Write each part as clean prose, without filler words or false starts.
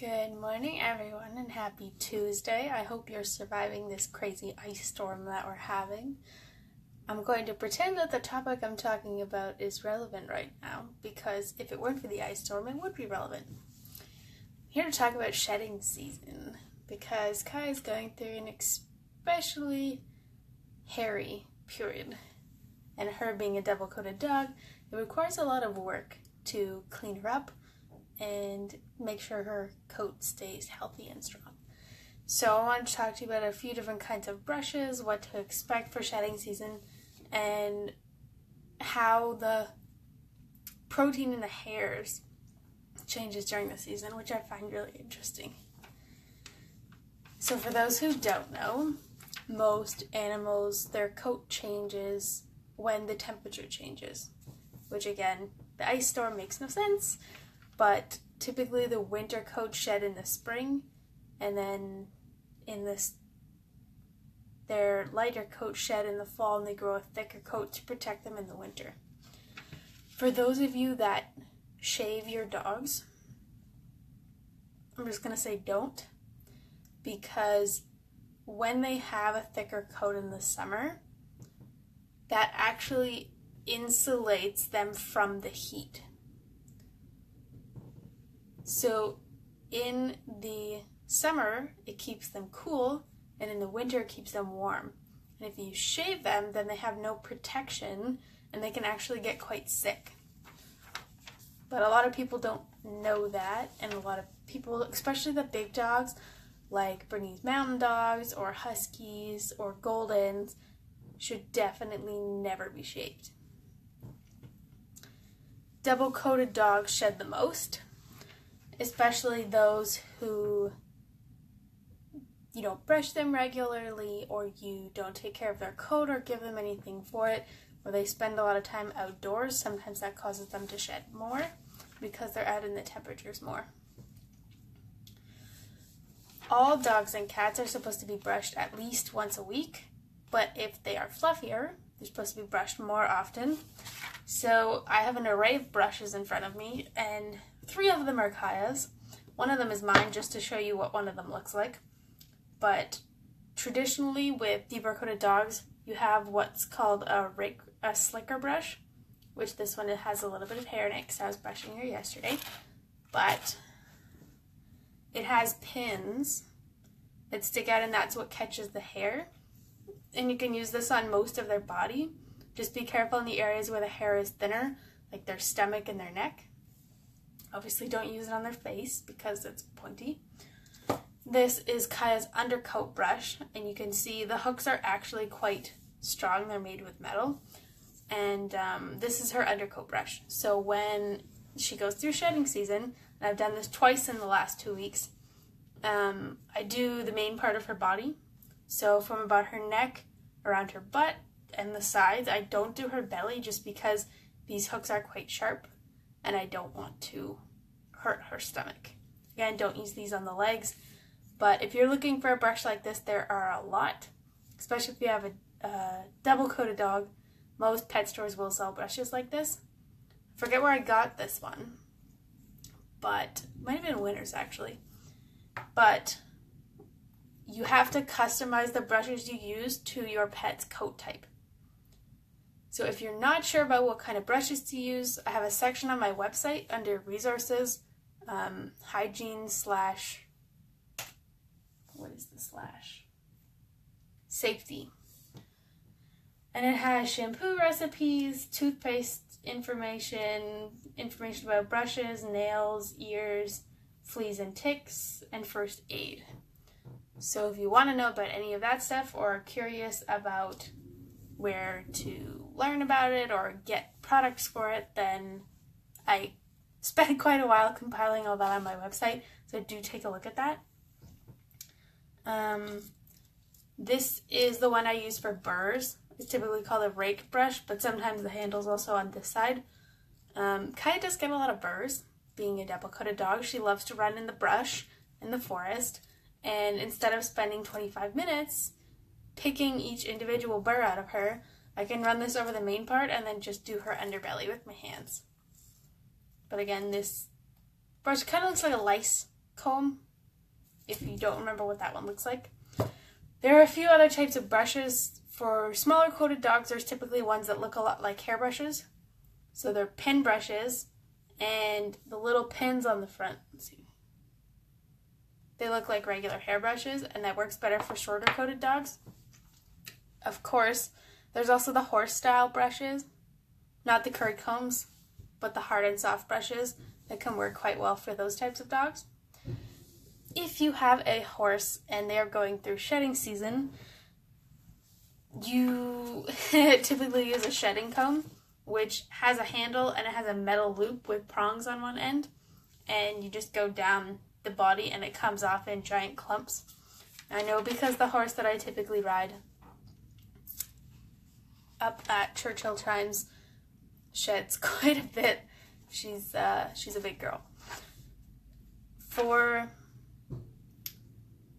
Good morning, everyone, and happy Tuesday. I hope you're surviving this crazy ice storm that we're having. I'm going to pretend that the topic I'm talking about is relevant right now, because if it weren't for the ice storm, it would be relevant. I'm here to talk about shedding season, because Kai is going through an especially hairy period, and her being a double-coated dog, it requires a lot of work to clean her up and make sure her coat stays healthy and strong. So I want to talk to you about a few different kinds of brushes, what to expect for shedding season, and how the protein in the hairs changes during the season, which I find really interesting. So for those who don't know, most animals, their coat changes when the temperature changes, which again, the ice storm makes no sense. But typically the winter coats shed in the spring, and then their lighter coats shed in the fall, and they grow a thicker coat to protect them in the winter. For those of you that shave your dogs, I'm just going to say don't, because when they have a thicker coat in the summer, that actually insulates them from the heat. So in the summer, it keeps them cool, and in the winter, it keeps them warm. And if you shave them, then they have no protection, and they can actually get quite sick. But a lot of people don't know that, and a lot of people, especially the big dogs, like Bernese Mountain Dogs, or Huskies, or Goldens, should definitely never be shaved. Double-coated dogs shed the most, especially those who you don't brush them regularly, or you don't take care of their coat or give them anything for it, or they spend a lot of time outdoors. Sometimes that causes them to shed more because they're out in the temperatures more. All dogs and cats are supposed to be brushed at least once a week, but if they are fluffier, they're supposed to be brushed more often. So I have an array of brushes in front of me, and 3 of them are Kaya's. One of them is mine, just to show you what one of them looks like. But traditionally with deeper coated dogs, you have what's called a slicker brush, which this one, it has a little bit of hair in it because I was brushing her yesterday. But it has pins that stick out, and that's what catches the hair. And you can use this on most of their body. Just be careful in the areas where the hair is thinner, like their stomach and their neck. Obviously don't use it on their face because it's pointy. This is Kaya's undercoat brush, and you can see the hooks are actually quite strong. They're made with metal. And this is her undercoat brush. So when she goes through shedding season, and I've done this twice in the last 2 weeks, I do the main part of her body. So from about her neck, around her butt, and the sides. I don't do her belly just because these hooks are quite sharp, and I don't want to hurt her stomach. Again, don't use these on the legs. But if you're looking for a brush like this, there are a lot, especially if you have a double-coated dog. Most pet stores will sell brushes like this. I forget where I got this one, but it might have been Winners actually. But you have to customize the brushes you use to your pet's coat type. So if you're not sure about what kind of brushes to use, I have a section on my website under resources, hygiene slash, what is the slash? Safety. And it has shampoo recipes, toothpaste information about brushes, nails, ears, fleas and ticks, and first aid. So if you want to know about any of that stuff, or are curious about where to learn about it or get products for it, then I spent quite a while compiling all that on my website, so do take a look at that. This is the one I use for burrs. It's typically called a rake brush, but sometimes the handle's also on this side. Kaya does get a lot of burrs. Being a double-coated dog, she loves to run in the brush in the forest, and instead of spending 25 minutes picking each individual burr out of her, I can run this over the main part and then just do her underbelly with my hands. But again, this brush kind of looks like a lice comb, if you don't remember what that one looks like. There are a few other types of brushes. For smaller coated dogs, there's typically ones that look a lot like hairbrushes. So they're pin brushes, and the little pins on the front, let's see, they look like regular hairbrushes, and that works better for shorter coated dogs. Of course, there's also the horse style brushes, not the curry combs, but the hard and soft brushes that can work quite well for those types of dogs. If you have a horse and they're going through shedding season, you typically use a shedding comb, which has a handle and it has a metal loop with prongs on one end, and you just go down the body and it comes off in giant clumps. I know because the horse that I typically ride up at Churchill Chimes sheds quite a bit. She's a big girl. For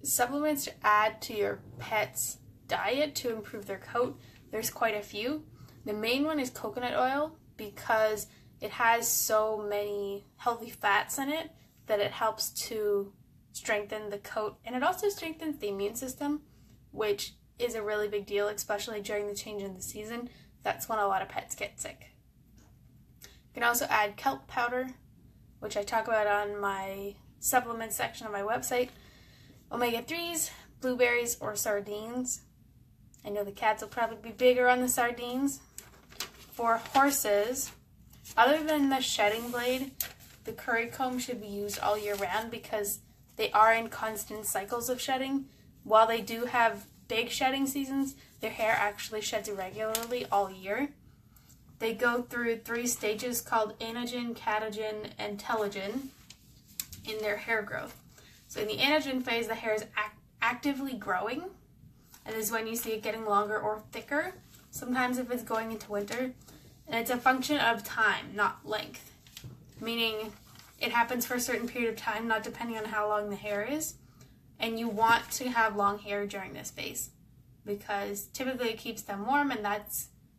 supplements to add to your pet's diet to improve their coat, there's quite a few. The main one is coconut oil, because it has so many healthy fats in it that it helps to strengthen the coat, and it also strengthens the immune system, which is a really big deal, especially during the change in the season. That's when a lot of pets get sick. You can also add kelp powder, which I talk about on my supplements section on my website. Omega-3s, blueberries, or sardines. I know the cats will probably be bigger on the sardines. For horses, other than the shedding blade, the curry comb should be used all year round because they are in constant cycles of shedding. While they do have big shedding seasons, their hair actually sheds irregularly all year. They go through 3 stages called anagen, catagen, and telogen in their hair growth. So in the anagen phase, the hair is actively growing, and this is when you see it getting longer or thicker, sometimes if it's going into winter. And it's a function of time, not length, meaning it happens for a certain period of time, not depending on how long the hair is. And you want to have long hair during this phase because typically it keeps them warm, and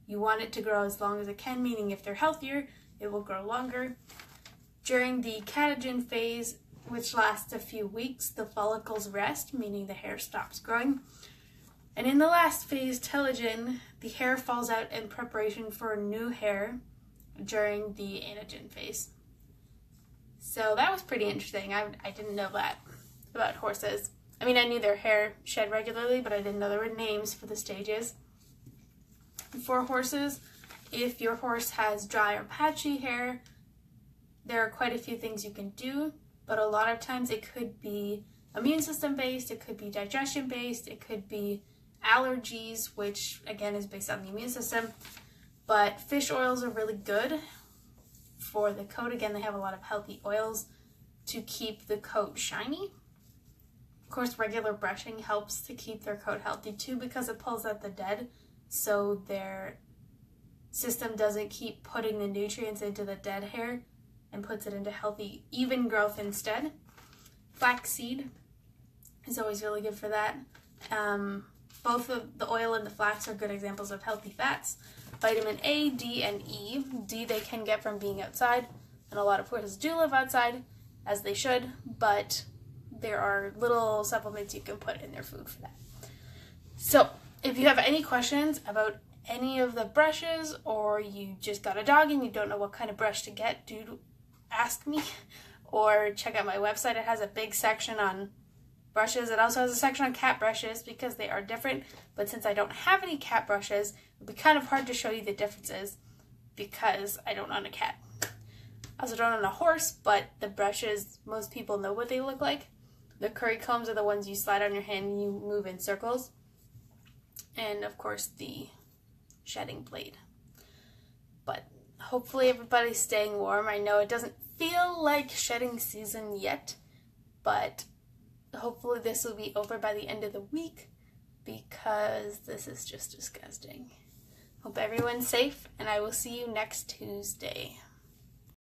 you want it to grow as long as it can, meaning if they're healthier, it will grow longer. During the catagen phase, which lasts a few weeks, the follicles rest, meaning the hair stops growing. And in the last phase, telogen, the hair falls out in preparation for new hair during the anagen phase. So that was pretty interesting. I didn't know that about horses. I mean, I knew their hair shed regularly, but I didn't know there were names for the stages. For horses, if your horse has dry or patchy hair, there are quite a few things you can do, but a lot of times it could be immune system based, it could be digestion based, it could be allergies, which again is based on the immune system. But fish oils are really good for the coat. Again, they have a lot of healthy oils to keep the coat shiny. Of course, regular brushing helps to keep their coat healthy too, because it pulls out the dead, so their system doesn't keep putting the nutrients into the dead hair and puts it into healthy, even growth instead. Flaxseed is always really good for that. Both of the oil and the flax are good examples of healthy fats. Vitamin A, D, and E. D they can get from being outside, and a lot of horses do live outside, as they should, but there are little supplements you can put in their food for that. So, if you have any questions about any of the brushes, or you just got a dog and you don't know what kind of brush to get, do ask me, or check out my website. It has a big section on brushes. It also has a section on cat brushes because they are different, but since I don't have any cat brushes, it would be kind of hard to show you the differences because I don't own a cat. I also don't own a horse, but the brushes, most people know what they look like. The curry combs are the ones you slide on your hand and you move in circles. And of course the shedding blade. But hopefully everybody's staying warm. I know it doesn't feel like shedding season yet, but hopefully this will be over by the end of the week because this is just disgusting. Hope everyone's safe, and I will see you next Tuesday.